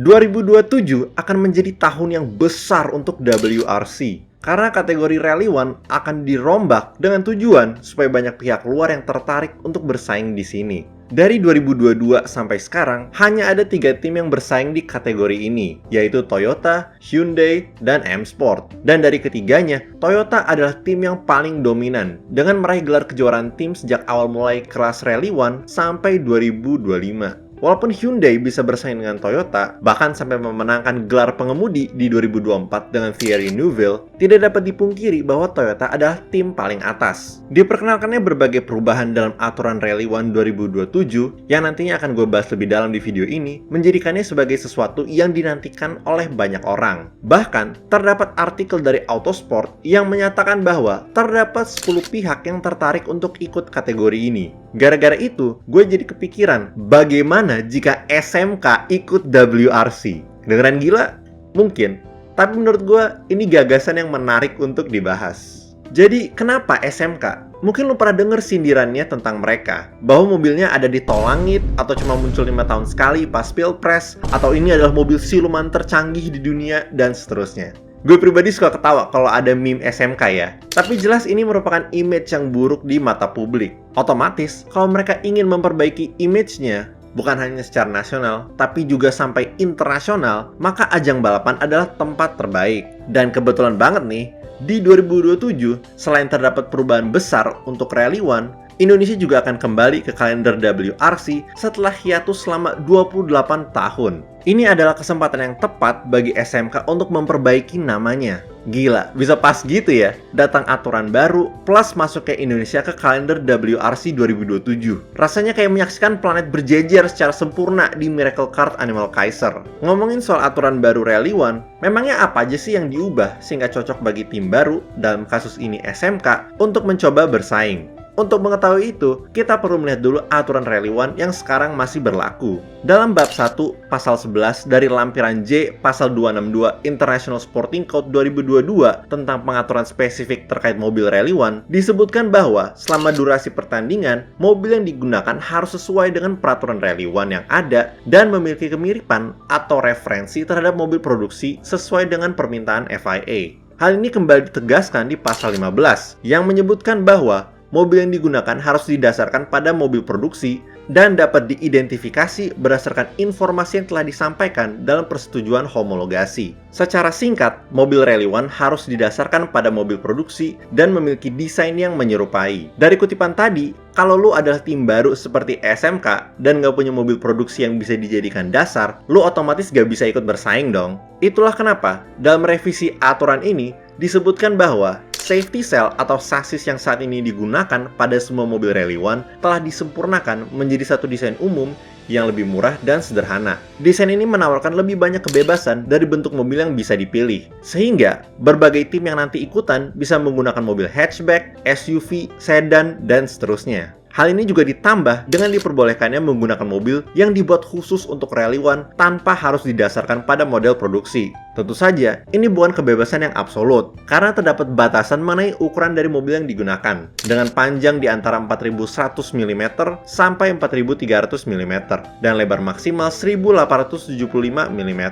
2027 akan menjadi tahun yang besar untuk WRC. Karena kategori Rally One akan dirombak dengan tujuan supaya banyak pihak luar yang tertarik untuk bersaing di sini. Dari 2022 sampai sekarang, hanya ada 3 tim yang bersaing di kategori ini, yaitu Toyota, Hyundai, dan M-Sport. Dan dari ketiganya, Toyota adalah tim yang paling dominan, dengan meraih gelar kejuaraan tim sejak awal mulai kelas Rally One sampai 2025. Walaupun Hyundai bisa bersaing dengan Toyota, bahkan sampai memenangkan gelar pengemudi di 2024 dengan Thierry Neuville, tidak dapat dipungkiri bahwa Toyota adalah tim paling atas. Diperkenalkannya berbagai perubahan dalam aturan Rally One 2027, yang nantinya akan gue bahas lebih dalam di video ini, menjadikannya sebagai sesuatu yang dinantikan oleh banyak orang. Bahkan, terdapat artikel dari Autosport yang menyatakan bahwa terdapat 10 pihak yang tertarik untuk ikut kategori ini. Gara-gara itu, gue jadi kepikiran, bagaimana jika SMK ikut WRC? Kedengeran gila? Mungkin. Tapi menurut gue, ini gagasan yang menarik untuk dibahas. Jadi, kenapa SMK? Mungkin lo pernah denger sindirannya tentang mereka, bahwa mobilnya ada di tol langit, atau cuma muncul 5 tahun sekali pas Pilpres, atau ini adalah mobil siluman tercanggih di dunia, dan seterusnya. Gue pribadi suka ketawa kalau ada meme SMK ya. Tapi jelas ini merupakan image yang buruk di mata publik. Otomatis, kalau mereka ingin memperbaiki image-nya, bukan hanya secara nasional, tapi juga sampai internasional, maka ajang balapan adalah tempat terbaik. Dan kebetulan banget nih, di 2027, selain terdapat perubahan besar untuk Rally One, Indonesia juga akan kembali ke kalender WRC setelah hiatus selama 28 tahun. Ini adalah kesempatan yang tepat bagi SMK untuk memperbaiki namanya. Gila, bisa pas gitu ya, datang aturan baru plus masuk ke Indonesia ke kalender WRC 2027. Rasanya kayak menyaksikan planet berjejer secara sempurna di Miracle Kart Animal Kaiser. Ngomongin soal aturan baru Rally One, memangnya apa aja sih yang diubah sehingga cocok bagi tim baru, dalam kasus ini SMK, untuk mencoba bersaing? Untuk mengetahui itu, kita perlu melihat dulu aturan Rally One yang sekarang masih berlaku. Dalam bab 1, pasal 11 dari lampiran J, pasal 262 International Sporting Code 2022 tentang pengaturan spesifik terkait mobil Rally One, disebutkan bahwa selama durasi pertandingan, mobil yang digunakan harus sesuai dengan peraturan Rally One yang ada dan memiliki kemiripan atau referensi terhadap mobil produksi sesuai dengan permintaan FIA. Hal ini kembali ditegaskan di pasal 15 yang menyebutkan bahwa mobil yang digunakan harus didasarkan pada mobil produksi dan dapat diidentifikasi berdasarkan informasi yang telah disampaikan dalam persetujuan homologasi. Secara singkat, mobil Rally One harus didasarkan pada mobil produksi dan memiliki desain yang menyerupai. Dari kutipan tadi, kalau lu adalah tim baru seperti SMK dan nggak punya mobil produksi yang bisa dijadikan dasar, lu otomatis nggak bisa ikut bersaing dong. Itulah kenapa, dalam revisi aturan ini, disebutkan bahwa safety cell atau sasis yang saat ini digunakan pada semua mobil Rally One telah disempurnakan menjadi satu desain umum yang lebih murah dan sederhana. Desain ini menawarkan lebih banyak kebebasan dari bentuk mobil yang bisa dipilih. Sehingga, berbagai tim yang nanti ikutan bisa menggunakan mobil hatchback, SUV, sedan, dan seterusnya. Hal ini juga ditambah dengan diperbolehkannya menggunakan mobil yang dibuat khusus untuk Rally One tanpa harus didasarkan pada model produksi. Tentu saja, ini bukan kebebasan yang absolut, karena terdapat batasan mengenai ukuran dari mobil yang digunakan, dengan panjang di antara 4100 mm sampai 4300 mm, dan lebar maksimal 1875 mm.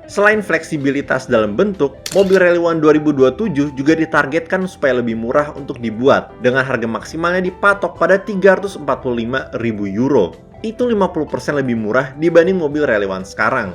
Selain fleksibilitas dalam bentuk, mobil Rally One 2027 juga ditargetkan supaya lebih murah untuk dibuat, dengan harga maksimalnya dipatok pada 345.000 euro. Itu 50% lebih murah dibanding mobil Rally One sekarang.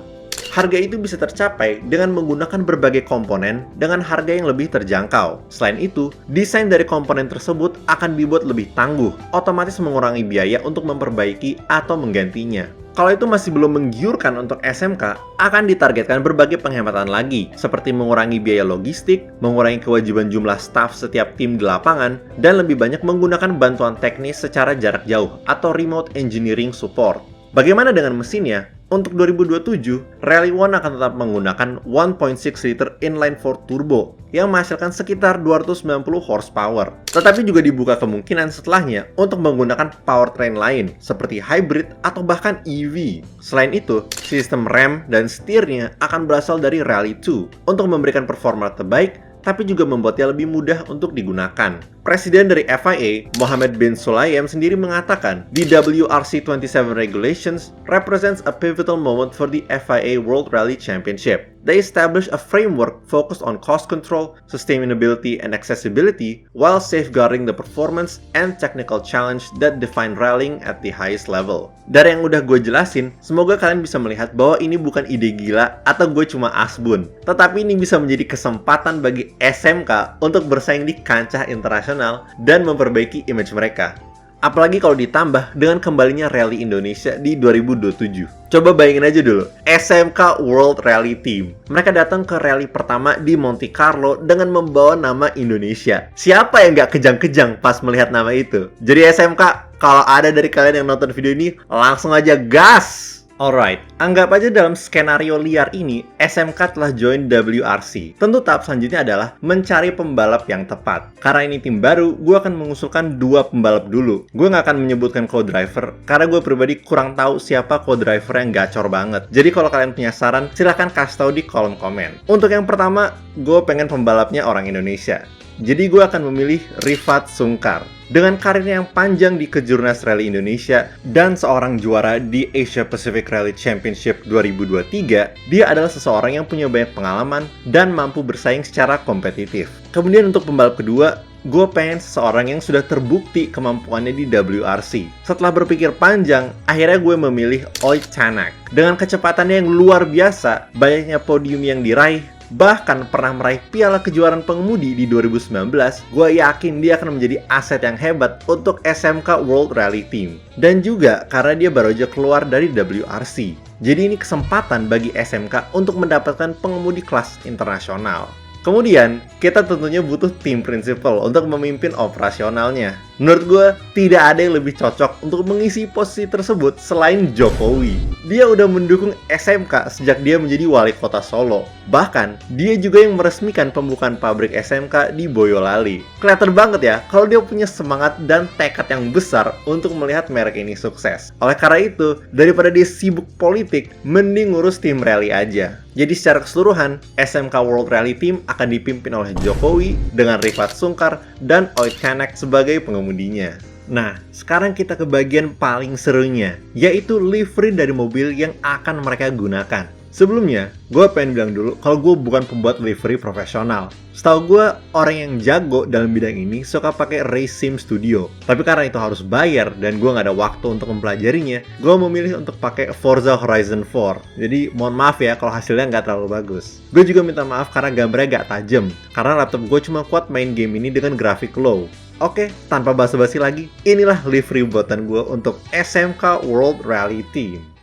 Harga itu bisa tercapai dengan menggunakan berbagai komponen dengan harga yang lebih terjangkau. Selain itu, desain dari komponen tersebut akan dibuat lebih tangguh, otomatis mengurangi biaya untuk memperbaiki atau menggantinya. Kalau itu masih belum menggiurkan untuk SMK, akan ditargetkan berbagai penghematan lagi, seperti mengurangi biaya logistik, mengurangi kewajiban jumlah staf setiap tim di lapangan, dan lebih banyak menggunakan bantuan teknis secara jarak jauh atau remote engineering support. Bagaimana dengan mesinnya? Untuk 2027, Rally One akan tetap menggunakan 1.6 liter inline-4 turbo yang menghasilkan sekitar 290 horsepower. Tetapi juga dibuka kemungkinan setelahnya untuk menggunakan powertrain lain seperti hybrid atau bahkan EV. Selain itu, sistem rem dan setirnya akan berasal dari Rally 2 untuk memberikan performa terbaik tapi juga membuatnya lebih mudah untuk digunakan. Presiden dari FIA, Mohammed bin Sulayem sendiri mengatakan, the WRC27 regulations represents a pivotal moment for the FIA World Rally Championship. They establish a framework focused on cost control, sustainability, and accessibility while safeguarding the performance and technical challenge that define rallying at the highest level. Dari yang udah gue jelasin, semoga kalian bisa melihat bahwa ini bukan ide gila atau gue cuma asbun, tetapi ini bisa menjadi kesempatan bagi SMK untuk bersaing di kancah internasional dan memperbaiki image mereka. Apalagi kalau ditambah dengan kembalinya Rally Indonesia di 2027. Coba bayangin aja dulu, SMK World Rally Team. Mereka datang ke rally pertama di Monte Carlo dengan membawa nama Indonesia. Siapa yang gak kejang-kejang pas melihat nama itu? Jadi SMK, kalau ada dari kalian yang nonton video ini, langsung aja gas! Alright, anggap aja dalam skenario liar ini, SMK telah join WRC. Tentu tahap selanjutnya adalah mencari pembalap yang tepat. Karena ini tim baru, gue akan mengusulkan 2 pembalap dulu. Gue nggak akan menyebutkan co-driver, karena gue pribadi kurang tahu siapa co-driver yang gacor banget. Jadi kalau kalian punya saran, silahkan kasih tahu di kolom komen. Untuk yang pertama, gue pengen pembalapnya orang Indonesia. Jadi gue akan memilih Rifat Sungkar. Dengan karirnya yang panjang di Kejurnas Rally Indonesia dan seorang juara di Asia Pacific Rally Championship 2023, dia adalah seseorang yang punya banyak pengalaman dan mampu bersaing secara kompetitif. Kemudian untuk pembalap kedua, gue pengen seseorang yang sudah terbukti kemampuannya di WRC. Setelah berpikir panjang, akhirnya gue memilih Ott Tänak. Dengan kecepatannya yang luar biasa, banyaknya podium yang diraih, bahkan pernah meraih piala kejuaraan pengemudi di 2019, gue yakin dia akan menjadi aset yang hebat untuk SMK World Rally Team. Dan juga karena dia baru aja keluar dari WRC. Jadi ini kesempatan bagi SMK untuk mendapatkan pengemudi kelas internasional. Kemudian, kita tentunya butuh tim prinsipal untuk memimpin operasionalnya. Menurut gue, tidak ada yang lebih cocok untuk mengisi posisi tersebut selain Jokowi. Dia udah mendukung SMK sejak dia menjadi wali kota Solo. Bahkan, dia juga yang meresmikan pembukaan pabrik SMK di Boyolali. Kelihatan banget ya, kalau dia punya semangat dan tekad yang besar untuk melihat merek ini sukses. Oleh karena itu, daripada dia sibuk politik, mending ngurus tim rally aja. Jadi secara keseluruhan, SMK World Rally Team akan dipimpin oleh Jokowi dengan Rifat Sungkar dan Ott Tänak sebagai pengemudinya. Nah, sekarang kita ke bagian paling serunya, yaitu livery dari mobil yang akan mereka gunakan. Sebelumnya, gue pengen bilang dulu kalau gue bukan pembuat livery profesional. Setahu gue, orang yang jago dalam bidang ini suka pakai Race Sim Studio. Tapi karena itu harus bayar dan gue nggak ada waktu untuk mempelajarinya, gue memilih untuk pakai Forza Horizon 4. Jadi mohon maaf ya kalau hasilnya nggak terlalu bagus. Gue juga minta maaf karena gambarnya nggak tajam, karena laptop gue cuma kuat main game ini dengan grafik low. Oke, tanpa basa-basi lagi, inilah livery buatan gue untuk SMK World Rally Team.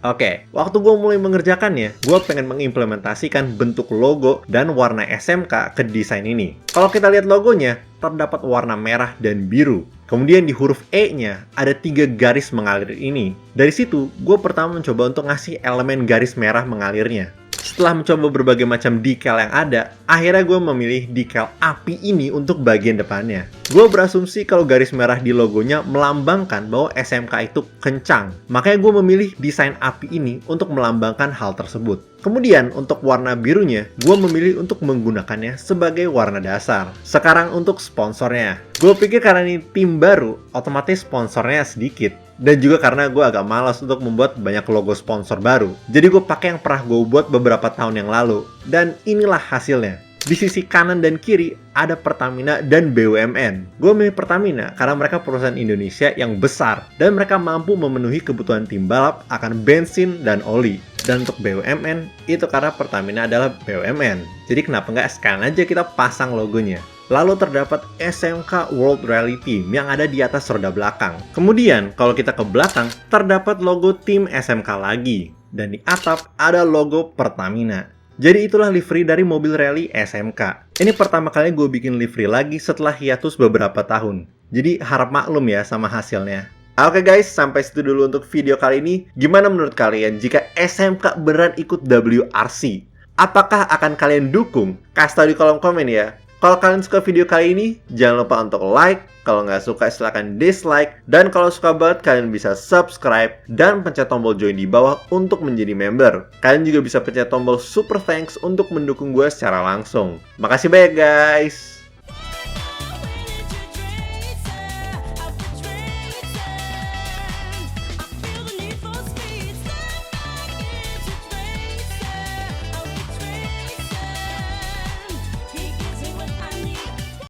Oke, waktu gue mulai mengerjakannya, gue pengen mengimplementasikan bentuk logo dan warna SMK ke desain ini. Kalau kita lihat logonya, terdapat warna merah dan biru. Kemudian di huruf E-nya, ada 3 garis mengalir ini. Dari situ, gue pertama mencoba untuk ngasih elemen garis merah mengalirnya. Setelah mencoba berbagai macam decal yang ada, akhirnya gue memilih decal api ini untuk bagian depannya. Gue berasumsi kalau garis merah di logonya melambangkan bahwa SMK itu kencang. Makanya gue memilih desain api ini untuk melambangkan hal tersebut. Kemudian untuk warna birunya, gue memilih untuk menggunakannya sebagai warna dasar. Sekarang untuk sponsornya. Gue pikir karena ini tim baru, otomatis sponsornya sedikit. Dan juga karena gue agak malas untuk membuat banyak logo sponsor baru. Jadi gue pakai yang pernah gue buat beberapa tahun yang lalu. Dan inilah hasilnya. Di sisi kanan dan kiri ada Pertamina dan BUMN. Gue milih Pertamina karena mereka perusahaan Indonesia yang besar. Dan mereka mampu memenuhi kebutuhan tim balap akan bensin dan oli. Dan untuk BUMN, itu karena Pertamina adalah BUMN. Jadi kenapa nggak sekalian aja kita pasang logonya. Lalu terdapat SMK World Rally Team yang ada di atas roda belakang. Kemudian, kalau kita ke belakang, terdapat logo tim SMK lagi. Dan di atap ada logo Pertamina. Jadi itulah livery dari mobil rally SMK. Ini pertama kali gue bikin livery lagi setelah hiatus beberapa tahun. Jadi harap maklum ya sama hasilnya. Oke guys, sampai situ dulu untuk video kali ini. Gimana menurut kalian jika SMK beneran ikut WRC? Apakah akan kalian dukung? Kasih tau di kolom komen ya. Kalau kalian suka video kali ini, jangan lupa untuk like. Kalau nggak suka silahkan dislike. Dan kalau suka banget, kalian bisa subscribe dan pencet tombol join di bawah untuk menjadi member. Kalian juga bisa pencet tombol super thanks untuk mendukung gue secara langsung. Makasih banyak guys!